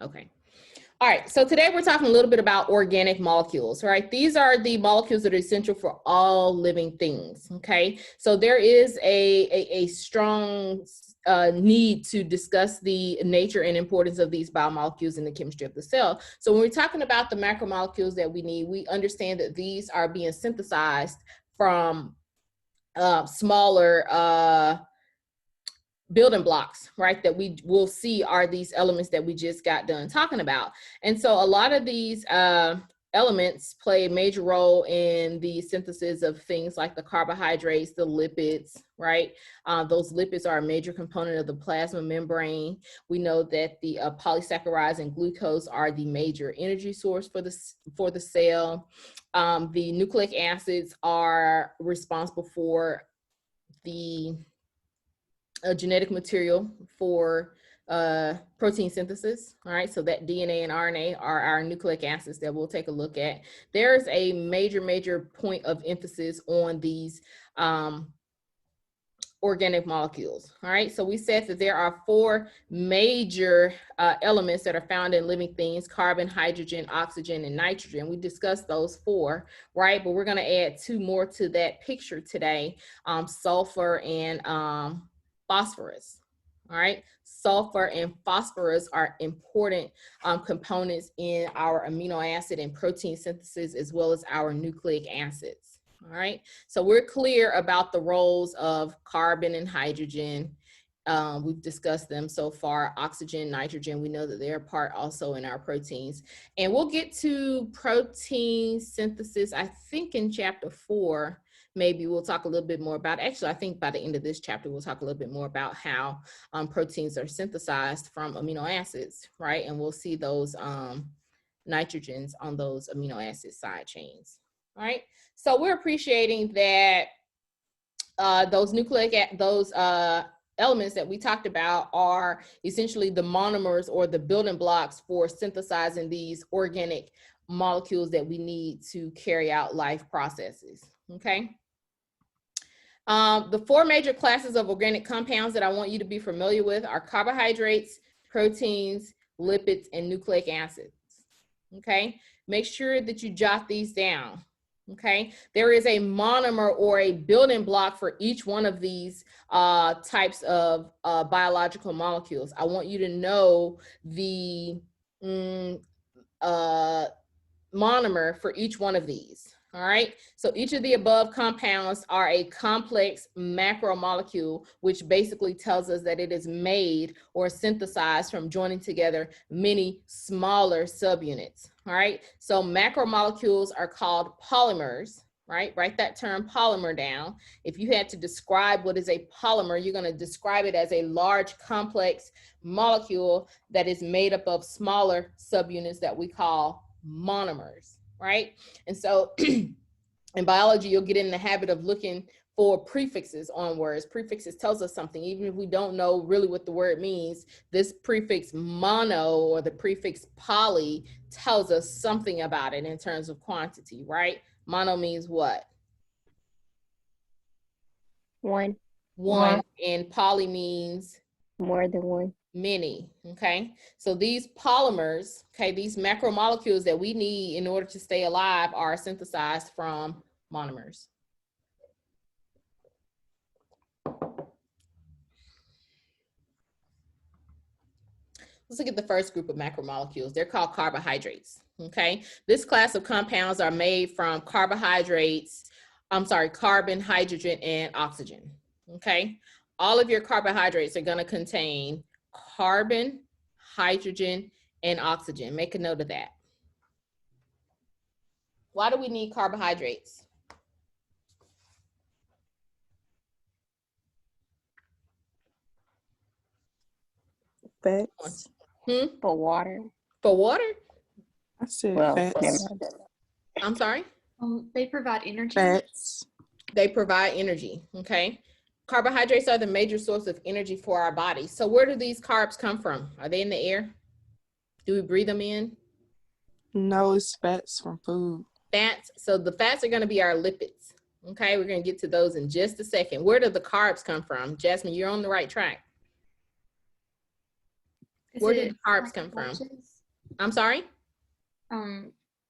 Okay. All right, so today we're talking a little bit about organic molecules, right? These are the molecules that are essential for all living things, okay? So there is a strong need to discuss the nature and importance of these biomolecules in the chemistry of the cell. So when we're talking about the macromolecules that we need, we understand that these are being synthesized from smaller building blocks, right, that we will see are these elements that we just got done talking about. And so a lot of these elements play a major role in the synthesis of things like the carbohydrates, the lipids, right? Those lipids are a major component of the plasma membrane. We know that the polysaccharides and glucose are the major energy source for the cell. The nucleic acids are responsible for the genetic material for protein synthesis. All right, so that DNA and RNA are our nucleic acids that we'll take a look at. There's a major point of emphasis on these organic molecules. All right, so we said that there are 4 major elements that are found in living things: carbon, hydrogen, oxygen, and nitrogen. We discussed those 4, right? But we're going to add 2 more to that picture today: sulfur and phosphorus. All right, sulfur and phosphorus are important components in our amino acid and protein synthesis, as well as our nucleic acids. All right, so we're clear about the roles of carbon and hydrogen. We've discussed them so far. Oxygen, nitrogen, we know that they're a part also in our proteins. And we'll get to protein synthesis, I think, in chapter 4. Maybe we'll talk a little bit more about, actually, I think by the end of this chapter, we'll talk a little bit more about how proteins are synthesized from amino acids, right? And we'll see those nitrogens on those amino acid side chains, all right? So we're appreciating that those elements that we talked about are essentially the monomers or the building blocks for synthesizing these organic molecules that we need to carry out life processes, okay? The 4 major classes of organic compounds that I want you to be familiar with are carbohydrates, proteins, lipids, and nucleic acids, okay? Make sure that you jot these down, okay? There is a monomer or a building block for each one of these types of biological molecules. I want you to know the monomer for each one of these. All right, so each of the above compounds are a complex macromolecule, which basically tells us that it is made or synthesized from joining together many smaller subunits. All right, so macromolecules are called polymers, right? Write that term polymer down. If you had to describe what is a polymer, you're going to describe it as a large complex molecule that is made up of smaller subunits that we call monomers. Right? And so in biology, you'll get in the habit of looking for prefixes on words. Prefixes tells us something, even if we don't know really what the word means. This prefix mono or the prefix poly tells us something about it in terms of quantity, right? Mono means what? One. And poly means? More than one. Many, okay? So these polymers, okay, these macromolecules that we need in order to stay alive are synthesized from monomers. Let's look at the first group of macromolecules. They're called carbohydrates, okay? This class of compounds are made from carbon, hydrogen, and oxygen, okay? All of your carbohydrates are gonna contain carbon, hydrogen, and oxygen. Make a note of that. Why do we need carbohydrates? Fats. For water. For water? I said fats. I'm sorry? They provide energy. Fats. They provide energy, okay? Carbohydrates are the major source of energy for our body. So where do these carbs come from? Are they in the air? Do we breathe them in? No, it's fats from food. Fats. So the fats are going to be our lipids. Okay, we're going to get to those in just a second. Where do the carbs come from? Jasmine, you're on the right track. Where do the carbs come from? I'm sorry?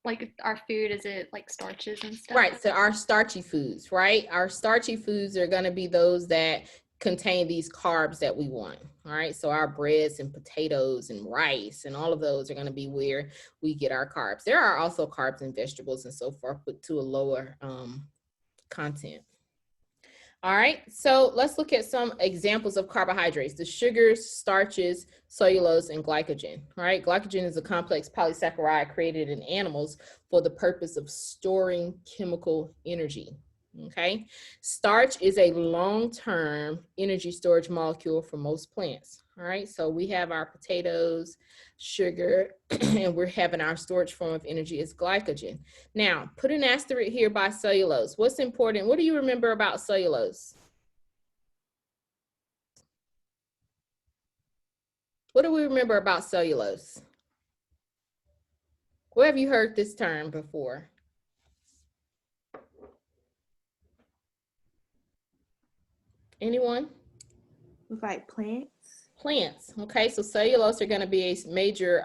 Like our food, is it like starches and stuff? Right, so our starchy foods, right? Our starchy foods are gonna be those that contain these carbs that we want, all right? So our breads and potatoes and rice and all of those are gonna be where we get our carbs. There are also carbs in vegetables and so forth, but to a lower content. All right, so let's look at some examples of carbohydrates: the sugars, starches, cellulose, and glycogen. All right, glycogen is a complex polysaccharide created in animals for the purpose of storing chemical energy. Okay, starch is a long-term energy storage molecule for most plants. All right, so we have our potatoes, sugar, and we're having our storage form of energy is glycogen. Now, put an asterisk here by cellulose. What's important? What do you remember about cellulose? What do we remember about cellulose? Where have you heard this term before? Anyone? Like plants? Plants. Okay, so cellulose are going to be a major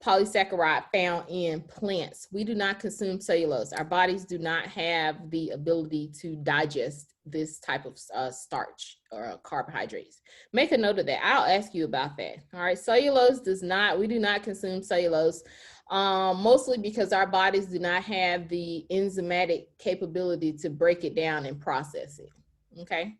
polysaccharide found in plants. We do not consume cellulose. Our bodies do not have the ability to digest this type of starch or carbohydrates. Make a note of that. I'll ask you about that. All right, cellulose we do not consume cellulose, mostly because our bodies do not have the enzymatic capability to break it down and process it. Okay.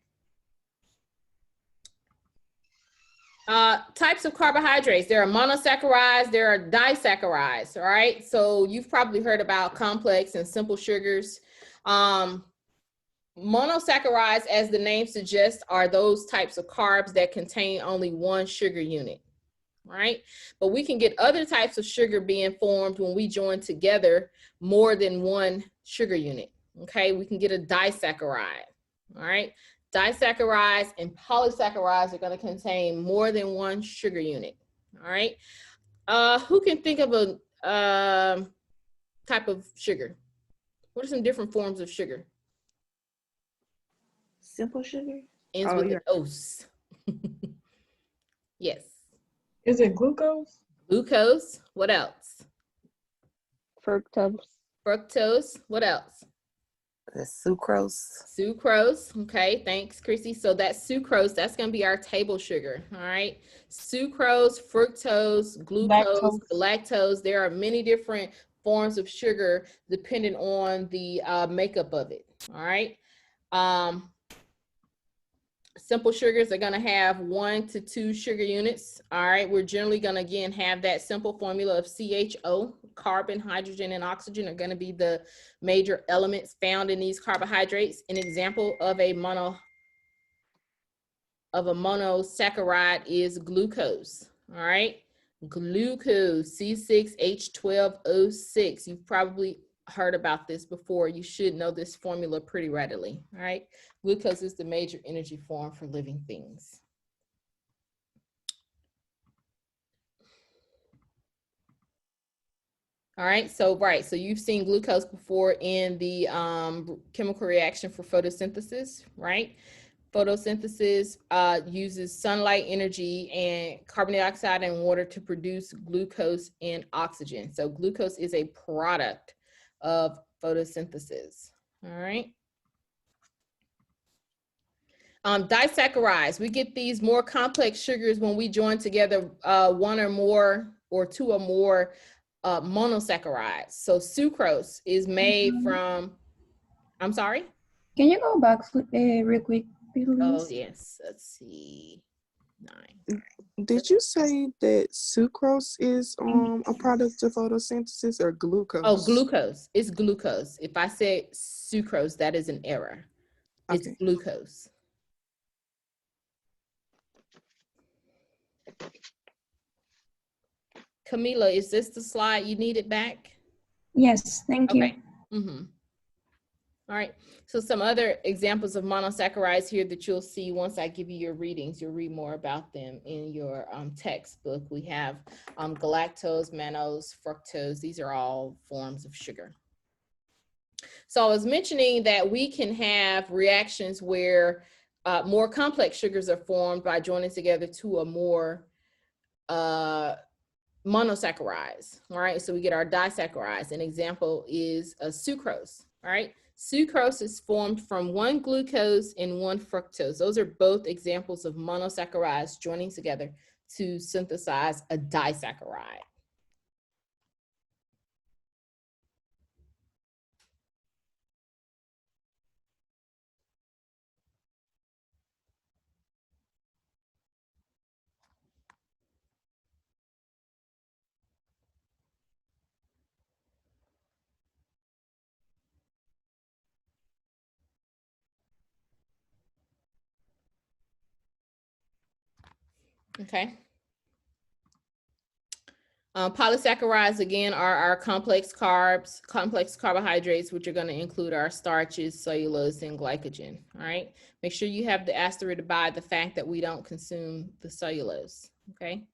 Types of carbohydrates. There are monosaccharides, there are disaccharides, all right? So you've probably heard about complex and simple sugars. Monosaccharides, as the name suggests, are those types of carbs that contain only one sugar unit, right? But we can get other types of sugar being formed when we join together more than one sugar unit, okay? We can get a disaccharide, all right? Disaccharides and polysaccharides are going to contain more than one sugar unit, all right? Who can think of a type of sugar? What are some different forms of sugar? Simple sugar? Ends with an os. Yes. Is it glucose? Glucose. What else? Fructose. Fructose. What else? The sucrose. Sucrose. Okay, thanks, Chrissy. So that sucrose, that's going to be our table sugar. All right. Sucrose, fructose, glucose, lactose. There are many different forms of sugar depending on the makeup of it. All right. Simple sugars are going to have 1 to 2 sugar units. All right, we're generally going to again have that simple formula of CHO. Carbon, hydrogen, and oxygen are going to be the major elements found in these carbohydrates. An example of a monosaccharide is glucose. All right, glucose, C6H12O6. You've probably heard about this before. You should know this formula pretty readily. All right, glucose is the major energy form for living things. All right, so so you've seen glucose before in the chemical reaction for photosynthesis, right? Photosynthesis uses sunlight energy and carbon dioxide and water to produce glucose and oxygen. So glucose is a product of photosynthesis. All right. Disaccharides, we get these more complex sugars when we join together 1 or more or 2 or more monosaccharides. So sucrose is made from, I'm sorry? Can you go back real quick, please? Oh, yes. Let's see. 9. Did you say that sucrose is a product of photosynthesis or glucose? Oh, glucose. It's glucose. If I said sucrose, that is an error. It's Okay. glucose. Camila, is this the slide you needed back? Yes, thank you. Okay. All right, so some other examples of monosaccharides here that you'll see once I give you your readings. You'll read more about them in your textbook. We have galactose, mannose, fructose. These are all forms of sugar. So I was mentioning that we can have reactions where more complex sugars are formed by joining together 2 or more monosaccharides, all right? So we get our disaccharides. An example is sucrose, all right? Sucrose is formed from one glucose and one fructose. Those are both examples of monosaccharides joining together to synthesize a disaccharide. Okay. Polysaccharides, again, are our complex carbs, complex carbohydrates, which are going to include our starches, cellulose, and glycogen. All right. Make sure you have the asterisk by the fact that we don't consume the cellulose. Okay.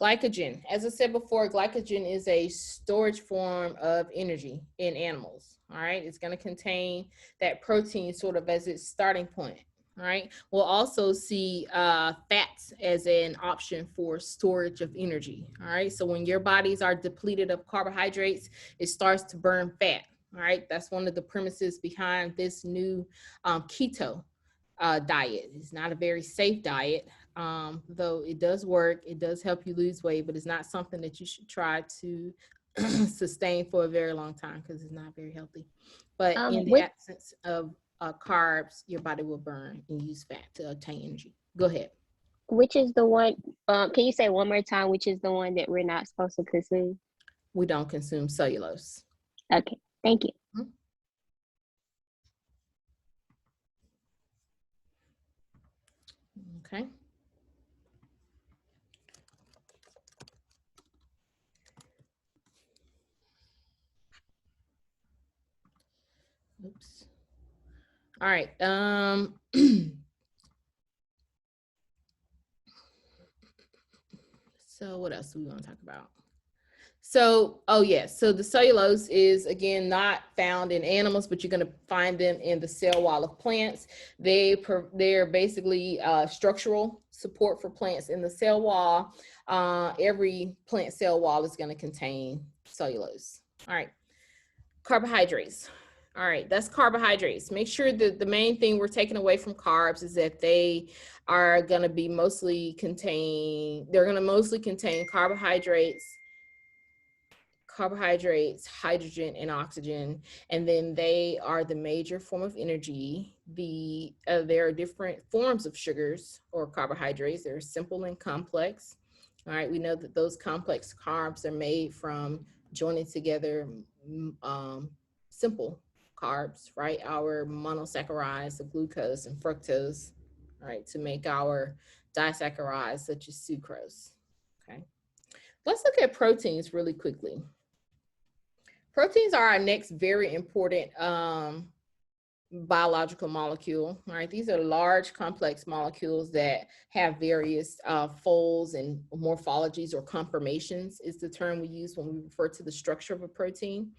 Glycogen, as I said before, glycogen is a storage form of energy in animals. All right. It's going to contain that protein sort of as its starting point. All right. We'll also see fats as an option for storage of energy. All right. So when your bodies are depleted of carbohydrates, it starts to burn fat. All right. That's one of the premises behind this new keto diet. It's not a very safe diet, though it does work. It does help you lose weight, but it's not something that you should try to sustain for a very long time because it's not very healthy. But in the absence of carbs, your body will burn and use fat to obtain energy. Go ahead. Which is the one, can you say one more time, which is the one that we're not supposed to consume? We don't consume cellulose. Okay, thank you. Okay. Oops. All right. So what else do we want to talk about? So, oh yes, so the cellulose is again not found in animals, but you're going to find them in the cell wall of plants. They're basically structural support for plants in the cell wall. Every plant cell wall is going to contain cellulose. All right, carbohydrates. All right, that's carbohydrates. Make sure that the main thing we're taking away from carbs is that they are going to be mostly contain. They're going to mostly contain carbohydrates, hydrogen, and oxygen, and then they are the major form of energy. There are different forms of sugars or carbohydrates. They're simple and complex. All right, we know that those complex carbs are made from joining together simple carbs, right? Our monosaccharides, the glucose and fructose, all right, to make our disaccharides such as sucrose. Okay, let's look at proteins really quickly. Proteins are our next very important biological molecule, right? These are large, complex molecules that have various folds and morphologies, or conformations is the term we use when we refer to the structure of a protein.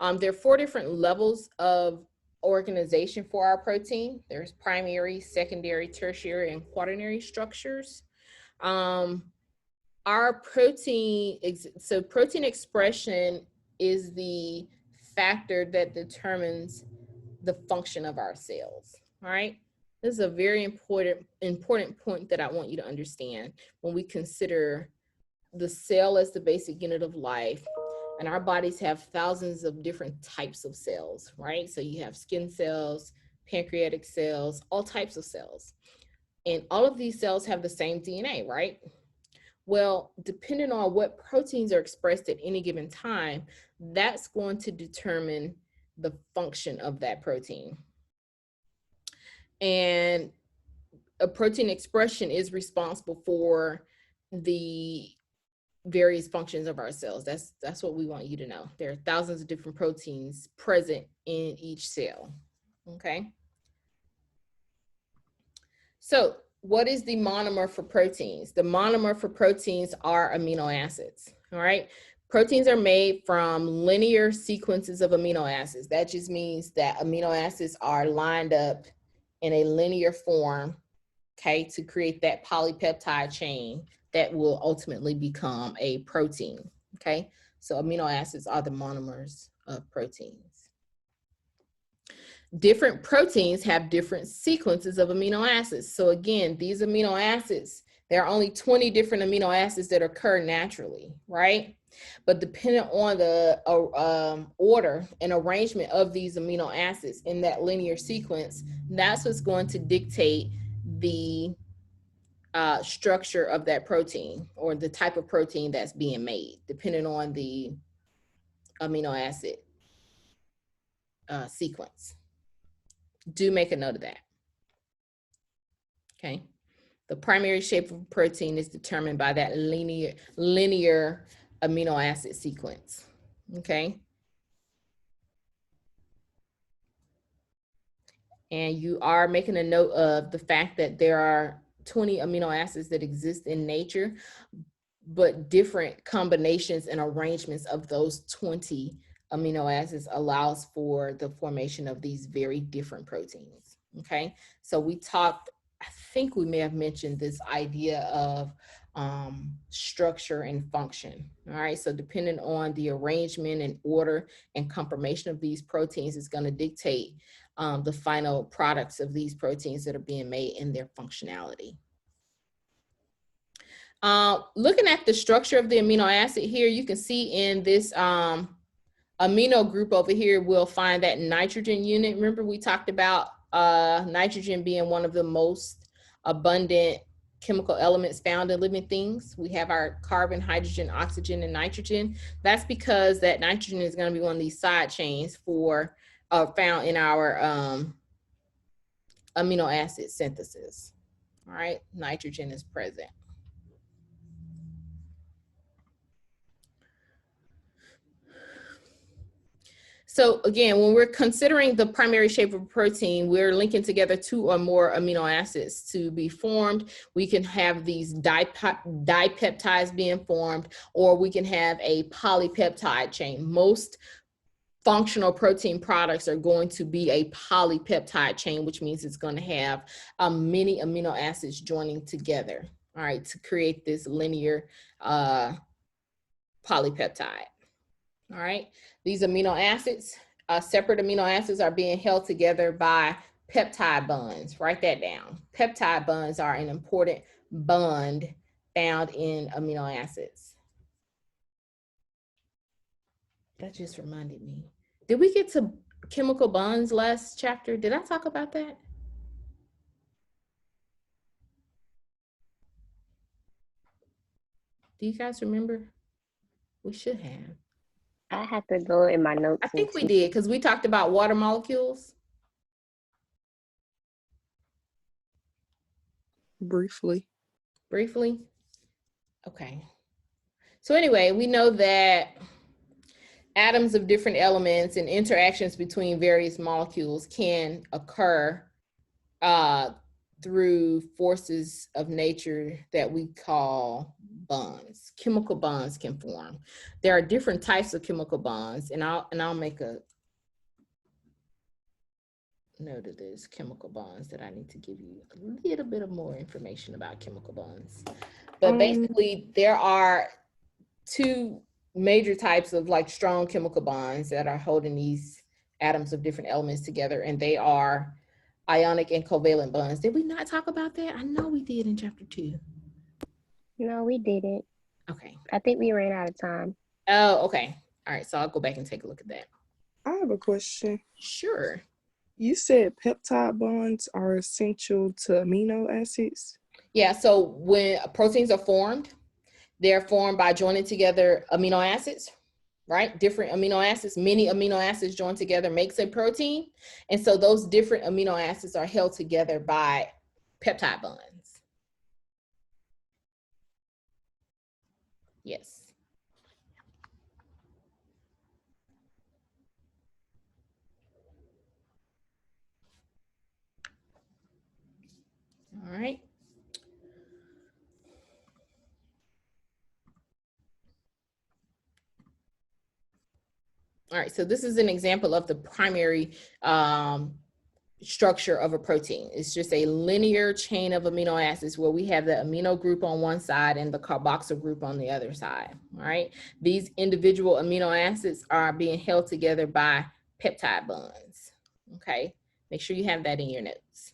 There are 4 different levels of organization for our protein. There's primary, secondary, tertiary, and quaternary structures. Our protein, so protein expression is the factor that determines the function of our cells. All right. This is a very important point that I want you to understand when we consider the cell as the basic unit of life. And our bodies have thousands of different types of cells, right? So you have skin cells, pancreatic cells, all types of cells. And all of these cells have the same DNA, right? Well, depending on what proteins are expressed at any given time, that's going to determine the function of that protein. And a protein expression is responsible for the various functions of our cells. That's what we want you to know. There are thousands of different proteins present in each cell. Okay. So what is the monomer for proteins? The monomer for proteins are amino acids. All right. Proteins are made from linear sequences of amino acids. That just means that amino acids are lined up in a linear form, okay, to create that polypeptide chain that will ultimately become a protein, okay? So amino acids are the monomers of proteins. Different proteins have different sequences of amino acids. So again, these amino acids, there are only 20 different amino acids that occur naturally, right? But depending on the order and arrangement of these amino acids in that linear sequence, that's what's going to dictate the structure of that protein or the type of protein that's being made, depending on the amino acid sequence. Do make a note of that. Okay. The primary shape of a protein is determined by that linear amino acid sequence. Okay. And you are making a note of the fact that there are 20 amino acids that exist in nature, but different combinations and arrangements of those 20 amino acids allows for the formation of these very different proteins. Okay. So we talked, I think we may have mentioned this idea of structure and function. All right. So depending on the arrangement and order and conformation of these proteins is going to dictate the final products of these proteins that are being made in their functionality. Looking at the structure of the amino acid here, you can see in this amino group over here, we'll find that nitrogen unit. Remember we talked about nitrogen being one of the most abundant chemical elements found in living things. We have our carbon, hydrogen, oxygen, and nitrogen. That's because that nitrogen is going to be one of these side chains for found in our amino acid synthesis. All right, nitrogen is present. So again, when we're considering the primary shape of a protein, we're linking together two or more amino acids to be formed. We can have these dipeptides being formed, or we can have a polypeptide chain. Most functional protein products are going to be a polypeptide chain, which means it's going to have many amino acids joining together, all right, to create this linear polypeptide. All right, these amino acids, separate amino acids are being held together by peptide bonds. Write that down. Peptide bonds are an important bond found in amino acids. That just reminded me. Did we get to chemical bonds last chapter? Did I talk about that? Do you guys remember? We should have. I have to go in my notes. I think we did, because we talked about water molecules. Briefly. Briefly? Okay. So anyway, we know that atoms of different elements and interactions between various molecules can occur through forces of nature that we call bonds. Chemical bonds can form. There are different types of chemical bonds, and I'll make a note of this, chemical bonds, that I need to give you a little bit of more information about chemical bonds. But basically, there are two major types of like strong chemical bonds that are holding these atoms of different elements together, and they are ionic and covalent bonds. Did we not talk about that? I know we did in chapter 2. No, we didn't. Okay. I think we ran out of time. Oh, okay. All right. So I'll go back and take a look at that. I have a question. Sure. You said peptide bonds are essential to amino acids? Yeah. So when proteins are formed, they're formed by joining together amino acids, right? Different amino acids, many amino acids joined together makes a protein. And so those different amino acids are held together by peptide bonds. Yes. All right. All right, so this is an example of the primary structure of a protein. It's just a linear chain of amino acids where we have the amino group on one side and the carboxyl group on the other side, all right? These individual amino acids are being held together by peptide bonds, okay? Make sure you have that in your notes.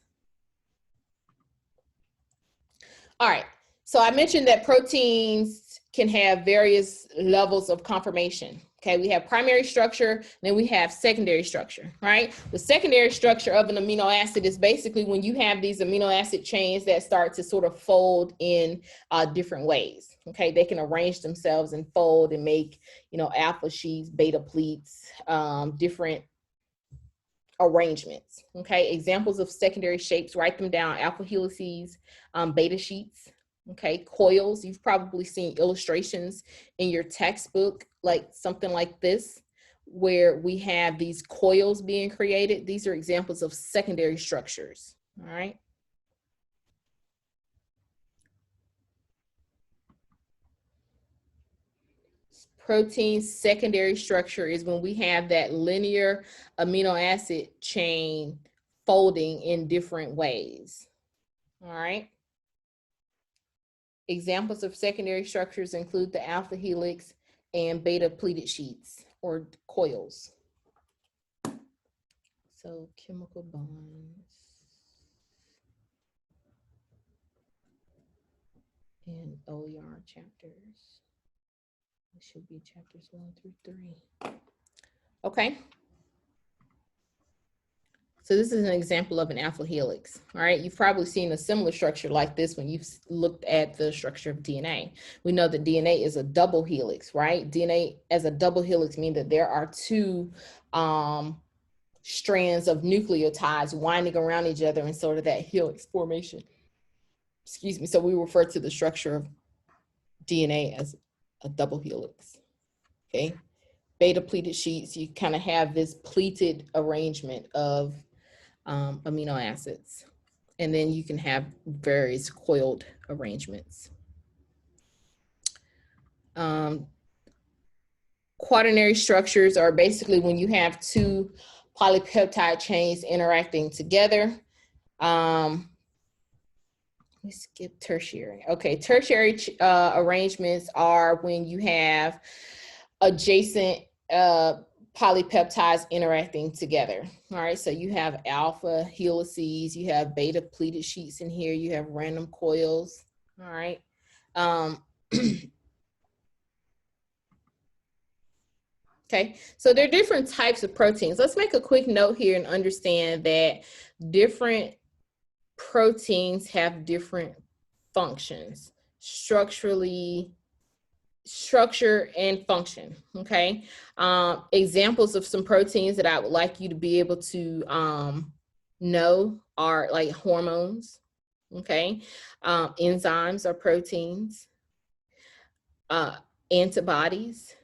All right, so I mentioned that proteins can have various levels of conformation. Okay, we have primary structure, then we have secondary structure, right? The secondary structure of an amino acid is basically when you have these amino acid chains that start to sort of fold in different ways. Okay, they can arrange themselves and fold and make, you know, alpha sheets, beta pleats, different arrangements. Okay, examples of secondary shapes, write them down: alpha helices, beta sheets. Okay, coils, you've probably seen illustrations in your textbook, like something like this, where we have these coils being created. These are examples of secondary structures, all right? Protein secondary structure is when we have that linear amino acid chain folding in different ways, all right? Examples of secondary structures include the alpha helix and beta pleated sheets or coils. So chemical bonds and OER chapters. It should be chapters 1 through 3. Okay. So this is an example of an alpha helix, all right? You've probably seen a similar structure like this when you've looked at the structure of DNA. We know that DNA is a double helix, right? DNA as a double helix means that there are two strands of nucleotides winding around each other in sort of that helix formation. Excuse me. So we refer to the structure of DNA as a double helix, okay? Beta pleated sheets, you kind of have this pleated arrangement of amino acids. And then you can have various coiled arrangements. Quaternary structures are basically when you have two polypeptide chains interacting together. We skip tertiary. Okay, tertiary arrangements are when you have adjacent polypeptides interacting together. All right, so you have alpha helices, you have beta pleated sheets in here, you have random coils. All right. Okay, so there are different types of proteins. Let's make a quick note here and understand that different proteins have different functions, structure and function, okay? Examples of some proteins that I would like you to be able to know are like hormones, okay? Enzymes are proteins, antibodies,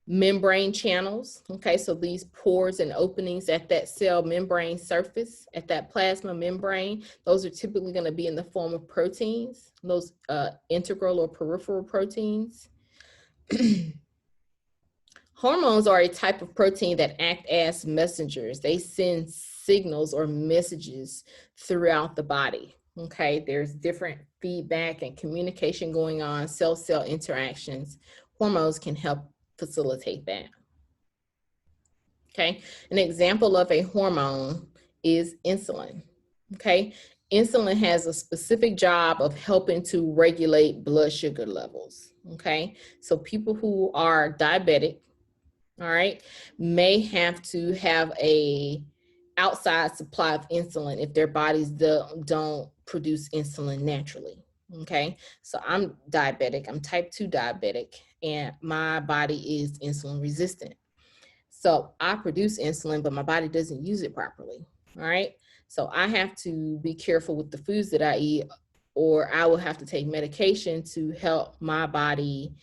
membrane channels, okay? So these pores and openings at that cell membrane surface, at that plasma membrane, those are typically going to be in the form of proteins, those integral or peripheral proteins. Hormones are a type of protein that act as messengers. They send signals or messages throughout the body, okay? There's different feedback and communication going on, cell-cell interactions. Hormones can help facilitate that. Okay, an example of a hormone is insulin. Okay, insulin has a specific job of helping to regulate blood sugar levels. Okay, so people who are diabetic, all right, may have to have a outside supply of insulin if their bodies don't produce insulin naturally. Okay, so I'm diabetic, I'm type 2 diabetic, and my body is insulin resistant. So I produce insulin, but my body doesn't use it properly, all right? So I have to be careful with the foods that I eat, or I will have to take medication to help my body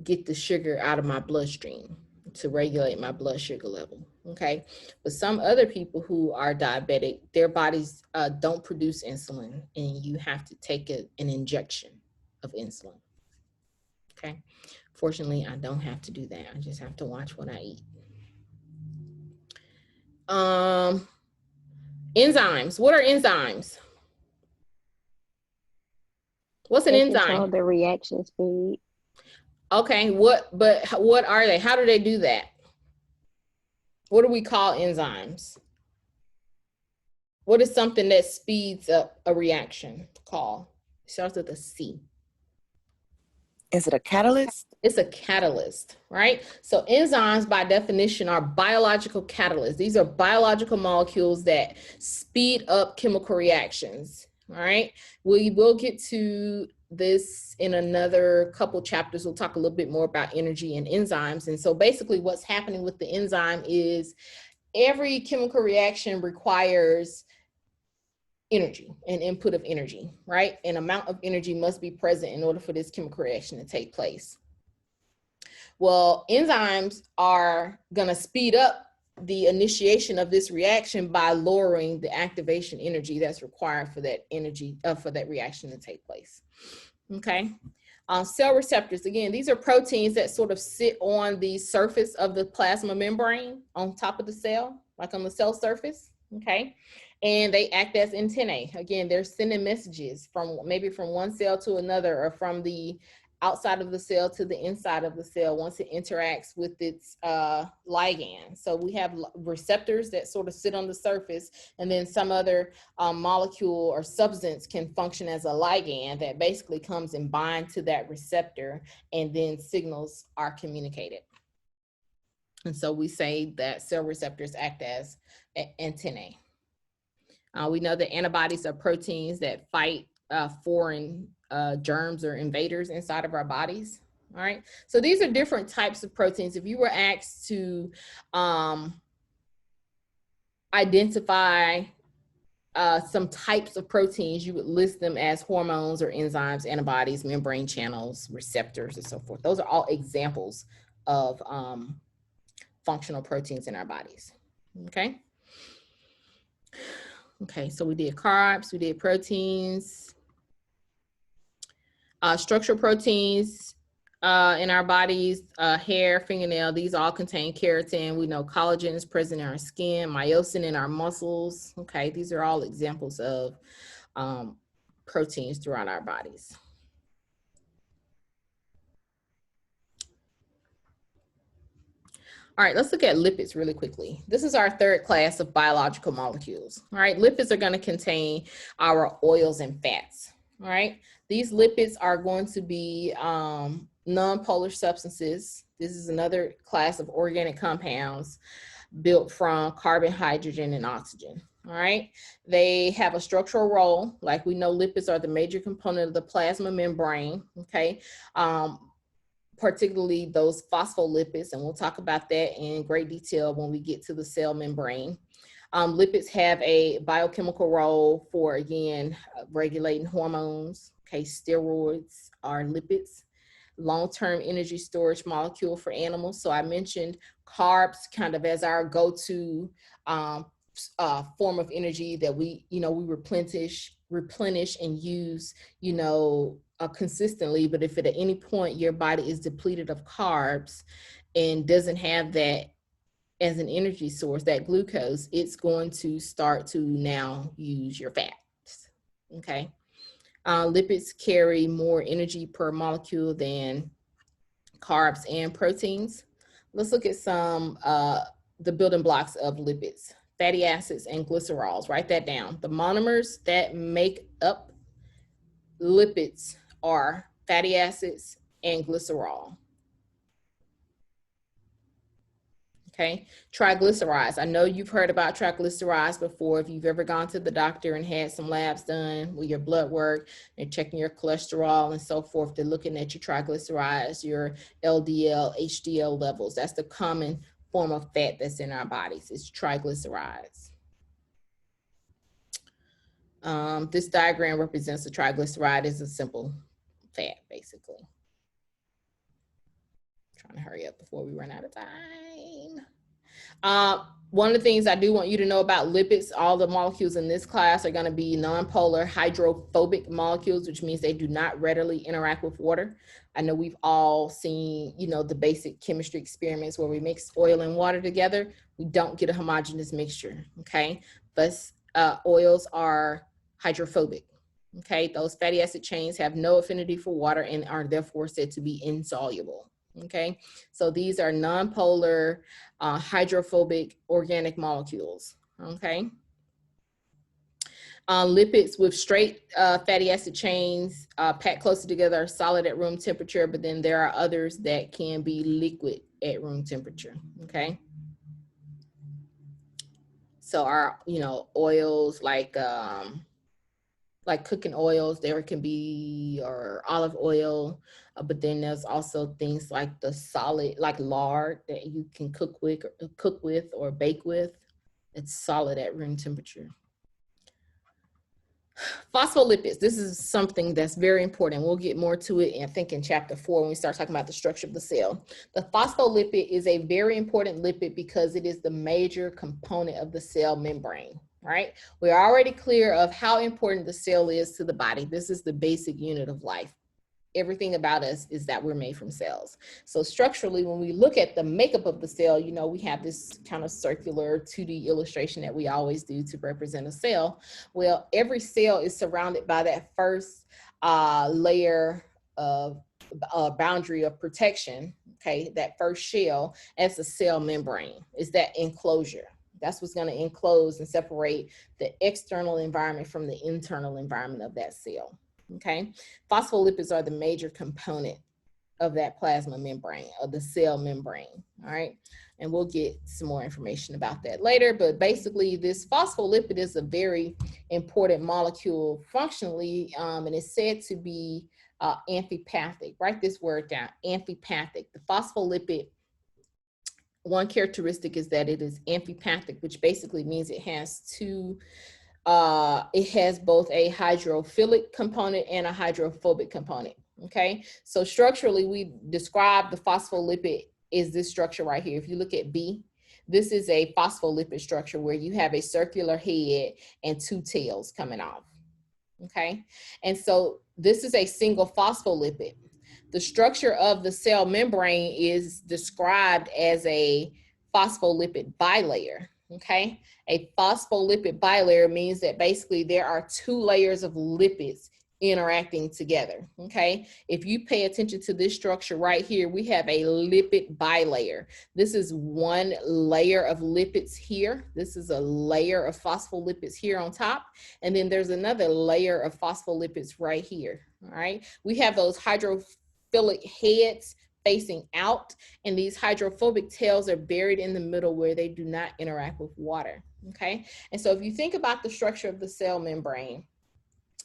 get the sugar out of my bloodstream to regulate my blood sugar level, okay? But some other people who are diabetic, their bodies don't produce insulin, and you have to take an injection of insulin, okay? Fortunately, I don't have to do that. I just have to watch what I eat. Enzymes. What are enzymes? What's an They enzyme? control the reaction speed. Okay, what are they? How do they do that? What do we call enzymes? What is something that speeds up a reaction called? It starts with a C. Is it a catalyst? It's a catalyst, right? So enzymes by definition are biological catalysts. These are biological molecules that speed up chemical reactions, all right? We will get to this in another couple chapters. We'll talk a little bit more about energy and enzymes. And so basically what's happening with the enzyme is every chemical reaction requires energy, an input of energy, right? An amount of energy must be present in order for this chemical reaction to take place. Well, enzymes are going to speed up the initiation of this reaction by lowering the activation energy that's required for that energy, for that reaction to take place. Okay. Cell receptors, again, these are proteins that sort of sit on the surface of the plasma membrane on top of the cell, like on the cell surface. Okay. And they act as antennae. Again, they're sending messages from maybe from one cell to another, or from the outside of the cell to the inside of the cell once it interacts with its ligand. So we have receptors that sort of sit on the surface, and then some other molecule or substance can function as a ligand that basically comes and binds to that receptor, and then signals are communicated. And so we say that cell receptors act as antennae. We know that antibodies are proteins that fight foreign germs or invaders inside of our bodies. All right. So these are different types of proteins. If you were asked to identify some types of proteins, you would list them as hormones or enzymes, antibodies, membrane channels, receptors, and so forth. Those are all examples of functional proteins in our bodies. Okay. Okay, so we did carbs, we did proteins, structural proteins in our bodies, hair, fingernail, these all contain keratin. We know collagen is present in our skin, myosin in our muscles. Okay, these are all examples of proteins throughout our bodies. All right, let's look at lipids really quickly. This is our third class of biological molecules. All right, lipids are going to contain our oils and fats. All right, these lipids are going to be non-polar substances. This is another class of organic compounds built from carbon, hydrogen, and oxygen. All right, they have a structural role. Like we know, lipids are the major component of the plasma membrane. Okay. Particularly those phospholipids, and we'll talk about that in great detail when we get to the cell membrane. Lipids have a biochemical role for, again, regulating hormones. Okay, steroids are lipids. Long-term energy storage molecule for animals. So I mentioned carbs kind of as our go-to form of energy that we replenish and use, consistently. But if at any point your body is depleted of carbs and doesn't have that as an energy source, that glucose, it's going to start to now use your fats. Okay. Lipids carry more energy per molecule than carbs and proteins. Let's look at some the building blocks of lipids: fatty acids and glycerols. Write that down. The monomers that make up lipids are fatty acids and glycerol. Okay, triglycerides. I know you've heard about triglycerides before. If you've ever gone to the doctor and had some labs done with your blood work, they're checking your cholesterol and so forth. They're looking at your triglycerides, your LDL, HDL levels. That's the common form of fat that's in our bodies. It's triglycerides. This diagram represents a triglyceride as a simple fat, basically. I'm trying to hurry up before we run out of time. One of the things I do want you to know about lipids, all the molecules in this class are going to be nonpolar hydrophobic molecules, which means they do not readily interact with water. I know we've all seen, you know, the basic chemistry experiments where we mix oil and water together. We don't get a homogeneous mixture, okay? But oils are hydrophobic, okay? Those fatty acid chains have no affinity for water and are therefore said to be insoluble. Okay, so these are nonpolar hydrophobic organic molecules. Okay, lipids with straight fatty acid chains packed closer together are solid at room temperature, but then there are others that can be liquid at room temperature. Okay, so our, you know, oils like cooking oils, there can be, or olive oil, but then there's also things like the solid, like lard that you can cook with or bake with. It's solid at room temperature. Phospholipids, this is something that's very important. We'll get more to it, I think, in chapter 4 when we start talking about the structure of the cell. The phospholipid is a very important lipid because it is the major component of the cell membrane, right? We're already clear of how important the cell is to the body. This is the basic unit of life. Everything about us is that we're made from cells. So structurally, when we look at the makeup of the cell, you know, we have this kind of circular 2D illustration that we always do to represent a cell. Well, every cell is surrounded by that first layer of boundary of protection, okay, that first shell as a cell membrane. Is that enclosure. That's what's going to enclose and separate the external environment from the internal environment of that cell. Okay, phospholipids are the major component of that plasma membrane, of the cell membrane. All right, and we'll get some more information about that later, but basically this phospholipid is a very important molecule functionally, and it's said to be amphipathic. Write this word down, amphipathic. The phospholipid, one characteristic is that it is amphipathic, which basically means it has it has both a hydrophilic component and a hydrophobic component. Okay, so structurally we describe the phospholipid is this structure right here. If you look at B, this is a phospholipid structure where you have a circular head and 2 tails coming off. Okay, and so this is a single phospholipid. The structure of the cell membrane is described as a phospholipid bilayer. Okay, a phospholipid bilayer means that basically there are 2 layers of lipids interacting together. Okay, if you pay attention to this structure right here, we have a lipid bilayer. This is one layer of lipids here. This is a layer of phospholipids here on top, and then there's another layer of phospholipids right here. All right, we have those hydrophilic heads facing out, and these hydrophobic tails are buried in the middle where they do not interact with water. Okay, and so if you think about the structure of the cell membrane,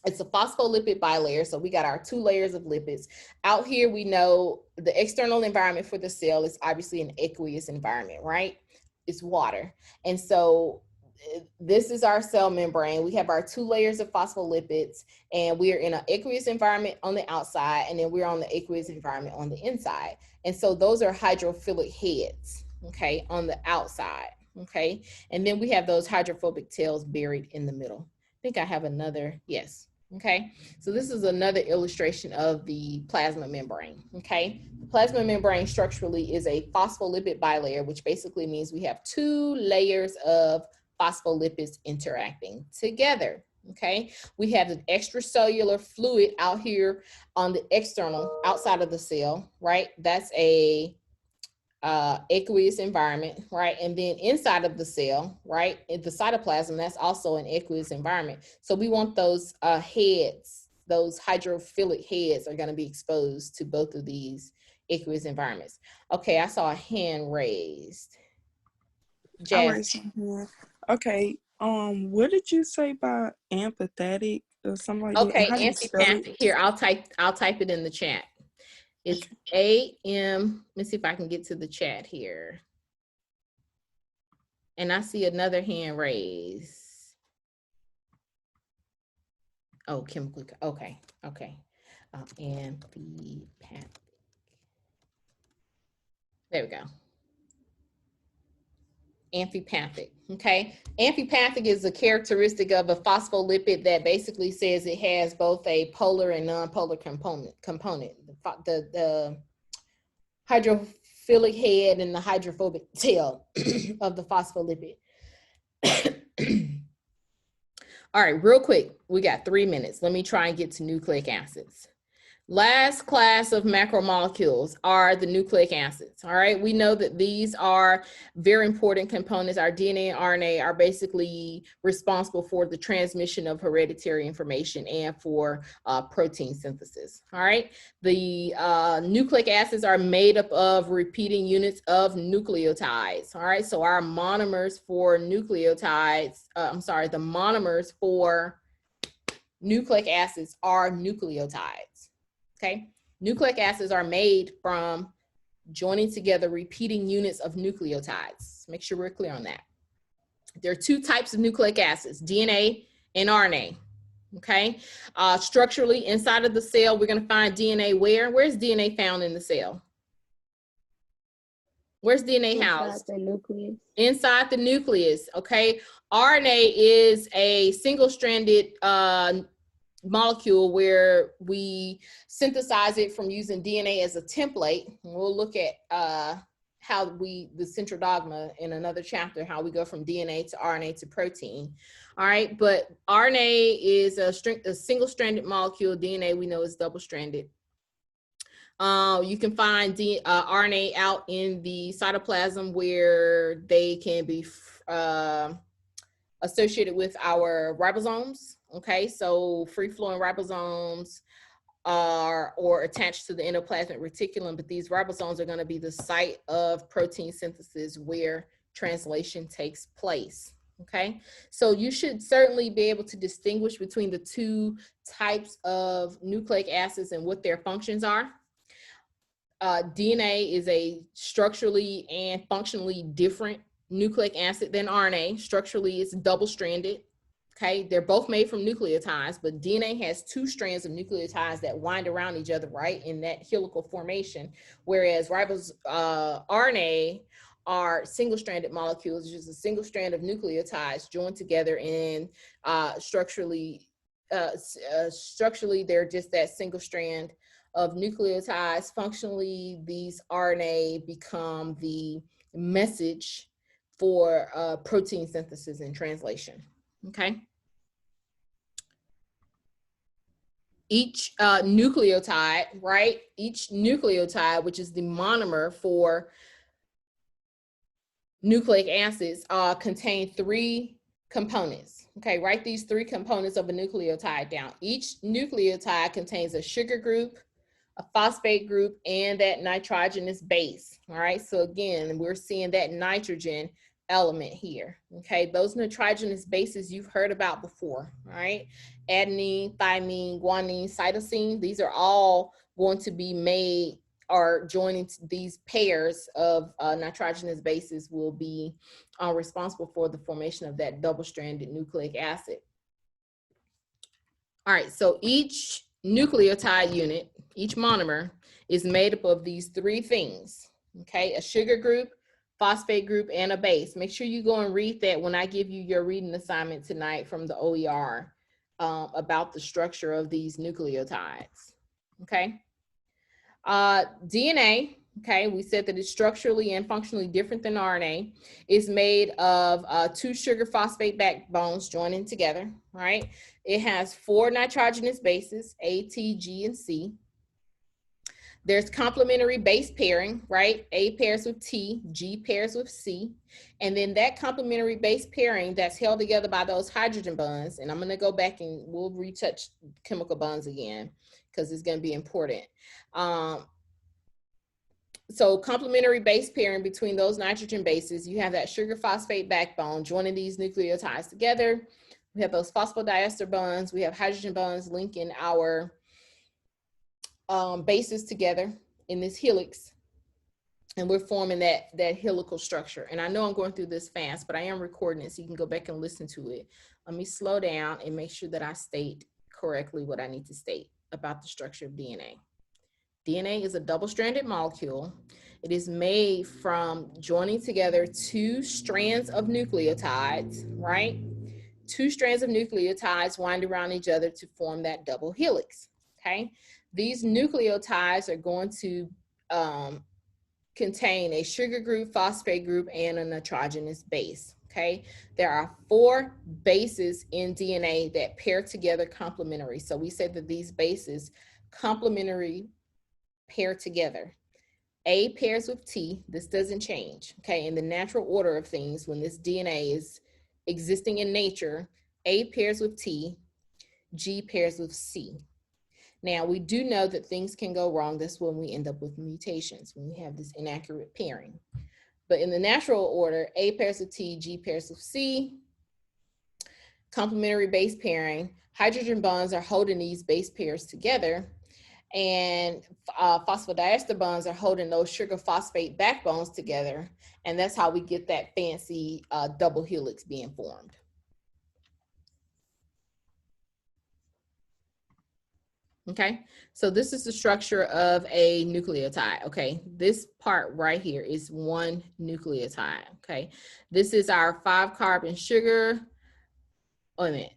it's a phospholipid bilayer, so we got our 2 layers of lipids. Out here, we know the external environment for the cell is obviously an aqueous environment, right? It's water. And so this is our cell membrane. We have our 2 layers of phospholipids, and we're in an aqueous environment on the outside, and then we're on the aqueous environment on the inside. And so those are hydrophilic heads, okay, on the outside, okay? And then we have those hydrophobic tails buried in the middle. I think I have another, yes. Okay, so this is another illustration of the plasma membrane. Okay, the plasma membrane structurally is a phospholipid bilayer, which basically means we have 2 layers of phospholipids interacting together. Okay, we have an extracellular fluid out here on the external outside of the cell, right? That's a aqueous environment, right? And then inside of the cell, right, in the cytoplasm, that's also an aqueous environment. So we want those heads, those hydrophilic heads are going to be exposed to both of these aqueous environments. Okay, I saw a hand raised. Jasmine. Okay, what did you say about empathetic or something like that? Okay, How do you spell it? amphipathic. Here, I'll type it in the chat. It's A-M, let me see if I can get to the chat here. And I see another hand raised. Oh, chemical, okay. Amphipathic. There we go. amphipathic, okay? Amphipathic is a characteristic of a phospholipid that basically says it has both a polar and non-polar component. The hydrophilic head and the hydrophobic tail of the phospholipid. All right, real quick, we got 3 minutes. Let me try and get to nucleic acids. Last class of macromolecules are the nucleic acids. All right, we know that these are very important components. Our DNA and RNA are basically responsible for the transmission of hereditary information and for protein synthesis. All right, the nucleic acids are made up of repeating units of nucleotides. All right, so our monomers for nucleotides, the monomers for nucleic acids are nucleotides. Okay, nucleic acids are made from joining together repeating units of nucleotides. Make sure we're clear on that. There are 2 types of nucleic acids, DNA and RNA. Okay, structurally inside of the cell, we're going to find DNA where? Where's DNA found in the cell? Where's DNA housed? Inside the nucleus. Inside the nucleus, okay? RNA is a single-stranded molecule where we synthesize it from using DNA as a template. We'll look at how the central dogma in another chapter, how we go from DNA to RNA to protein. All right, but RNA is a single-stranded molecule. DNA we know is double-stranded. You can find RNA out in the cytoplasm where they can be associated with our ribosomes. Okay, so free-flowing ribosomes are or attached to the endoplasmic reticulum, but these ribosomes are going to be the site of protein synthesis where translation takes place. Okay, so you should certainly be able to distinguish between the 2 types of nucleic acids and what their functions are. DNA is a structurally and functionally different nucleic acid than RNA. Structurally, it's double-stranded. Okay, they're both made from nucleotides, but DNA has 2 strands of nucleotides that wind around each other, right, in that helical formation, whereas RNA are single-stranded molecules, which is a single strand of nucleotides joined together, and structurally, they're just that single strand of nucleotides. Functionally, these RNA become the message for protein synthesis and translation. Okay. Each nucleotide, right? Each nucleotide, which is the monomer for nucleic acids, contain 3 components. Okay, write these 3 components of a nucleotide down. Each nucleotide contains a sugar group, a phosphate group, and that nitrogenous base. All right, so again, we're seeing that nitrogen element here. Okay, those nitrogenous bases you've heard about before. All right, adenine, thymine, guanine, cytosine, these are all going to be made or joining these pairs of nitrogenous bases will be responsible for the formation of that double-stranded nucleic acid. All right, so each nucleotide unit, each monomer, is made up of these 3 things, okay? A sugar group, phosphate group, and a base. Make sure you go and read that when I give you your reading assignment tonight from the OER about the structure of these nucleotides, okay? DNA, okay, we said that it's structurally and functionally different than RNA. It's made of 2 sugar phosphate backbones joining together, right? It has 4 nitrogenous bases, A, T, G, and C. There's complementary base pairing, right? A pairs with T, G pairs with C. And then that complementary base pairing that's held together by those hydrogen bonds, and I'm gonna go back and we'll retouch chemical bonds again because it's gonna be important. So complementary base pairing between those nitrogen bases, you have that sugar phosphate backbone joining these nucleotides together. We have those phosphodiester bonds. We have hydrogen bonds linking our bases together in this helix, and we're forming that helical structure. And I know I'm going through this fast, but I am recording it so you can go back and listen to it. Let me slow down and make sure that I state correctly what I need to state about the structure of DNA. DNA is a double-stranded molecule. It is made from joining together two strands of nucleotides, right? Two strands of nucleotides wind around each other to form that double helix, okay? These nucleotides are going to contain a sugar group, phosphate group, and a nitrogenous base, okay? There are 4 bases in DNA that pair together complementary. So we said that these bases complementary pair together. A pairs with T, this doesn't change, okay? In the natural order of things, when this DNA is existing in nature, A pairs with T, G pairs with C. Now, we do know that things can go wrong. That's when we end up with mutations, when we have this inaccurate pairing. But in the natural order, A pairs with T, G pairs with C, complementary base pairing, hydrogen bonds are holding these base pairs together, and phosphodiester bonds are holding those sugar phosphate backbones together, and that's how we get that fancy double helix being formed. Okay, so this is the structure of a nucleotide. Okay, this part right here is one nucleotide. Okay, this is our 5-carbon sugar. Wait a minute.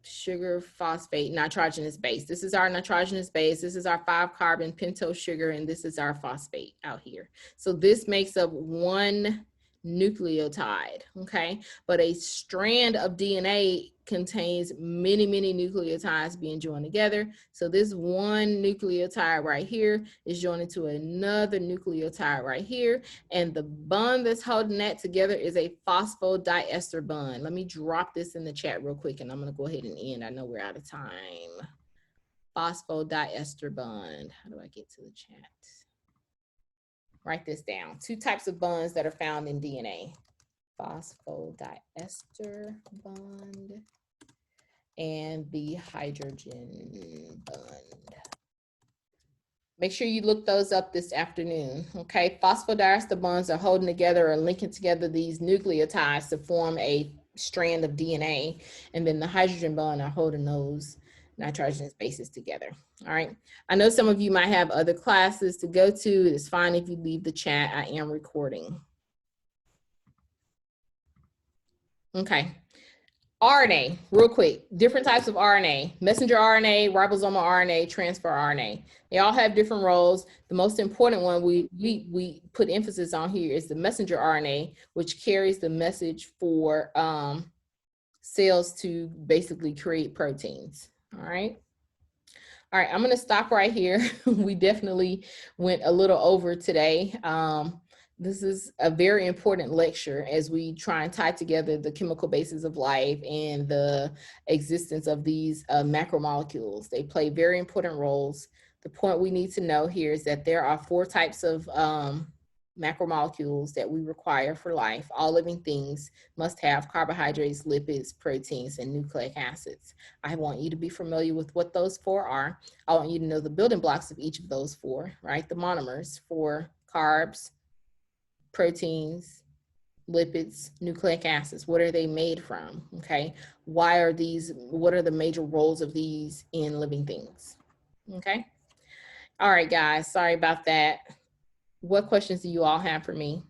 Sugar, phosphate, nitrogenous base. This is our nitrogenous base. This is our 5-carbon pentose sugar, and this is our phosphate out here. So this makes up one nucleotide, okay? But a strand of DNA contains many, many nucleotides being joined together. So this one nucleotide right here is joined to another nucleotide right here. And the bond that's holding that together is a phosphodiester bond. Let me drop this in the chat real quick, and I'm gonna go ahead and end. I know we're out of time. Phosphodiester bond. How do I get to the chat? Write this down. 2 types of bonds that are found in DNA. Phosphodiester bond and the hydrogen bond. Make sure you look those up this afternoon, okay? Phosphodiester bonds are holding together or linking together these nucleotides to form a strand of DNA, and then the hydrogen bond are holding those nitrogenous bases together. All right, I know some of you might have other classes to go to. It's fine if you leave the chat. I am recording. Okay, RNA, real quick, different types of RNA: messenger RNA, ribosomal RNA, transfer RNA. They all have different roles. The most important one we put emphasis on here is the messenger RNA, which carries the message for cells to basically create proteins. All right. All right, I'm gonna stop right here. We definitely went a little over today. This is a very important lecture as we try and tie together the chemical basis of life and the existence of these macromolecules. They play very important roles. The point we need to know here is that there are 4 types of macromolecules that we require for life. All living things must have carbohydrates, lipids, proteins, and nucleic acids. I want you to be familiar with what those 4 are. I want you to know the building blocks of each of those 4, right? The monomers for carbs, proteins, lipids, nucleic acids. What are they made from, okay? Why are these, what are the major roles of these in living things, okay? All right, guys, sorry about that. What questions do you all have for me?